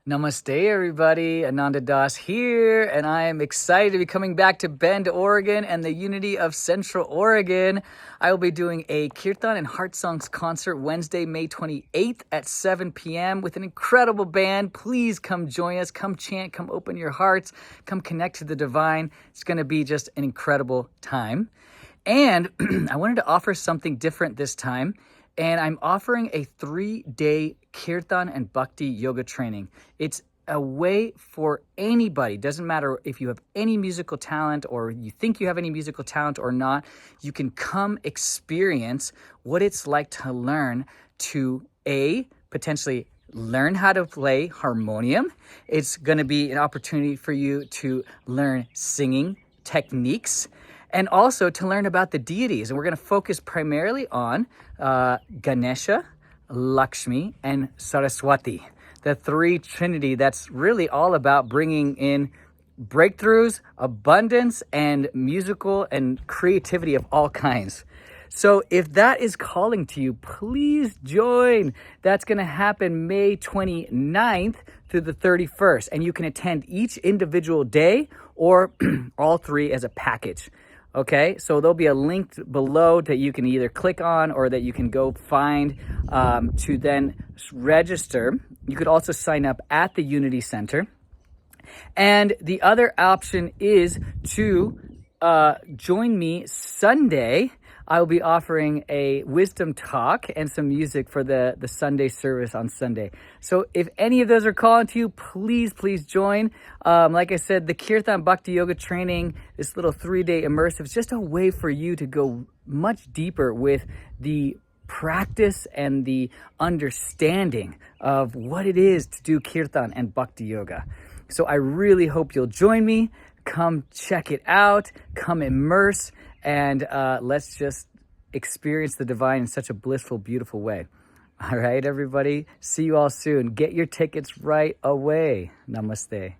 Namaste, everybody. Ananda Das here, and I am excited to be coming back to Bend, Oregon, and the unity of Central Oregon. I will be doing a Kirtan and Heart Songs concert Wednesday, May 28th at 7 p.m. with an incredible band. Please come join us. Come chant. Come open your hearts. Come connect to the divine. It's going to be just an incredible time. And I wanted to offer something different this time. And I'm offering a 3-day Kirtan and Bhakti yoga training. It's a way for anybody, doesn't matter if you have any musical talent or you think you have any musical talent or not, you can come experience what it's like to learn to potentially learn how to play harmonium. It's going to be an opportunity for you to learn singing techniques, and also to learn about the deities. And we're going to focus primarily on Ganesha, Lakshmi, and Saraswati, the three trinity that's really all about bringing in breakthroughs, abundance, and musical and creativity of all kinds. So if that is calling to you, please join. That's going to happen May 29th through the 31st. And you can attend each individual day or all three as a package. Okay, so there'll be a link below that you can either click on or that you can go find to then register. You could also sign up at the Unity Center. And the other option is to join me Sunday. I will be offering a wisdom talk and some music for the Sunday service on Sunday. So if any of those are calling to you, please join. Like I said, the Kirtan Bhakti Yoga training, this little 3-day immersive, is just a way for you to go much deeper with the practice and the understanding of what it is to do Kirtan and Bhakti Yoga. So I really hope you'll join me. Come check it out. Come immerse. And let's just experience the divine in such a blissful, beautiful way. All right, everybody. See you all soon. Get your tickets right away. Namaste.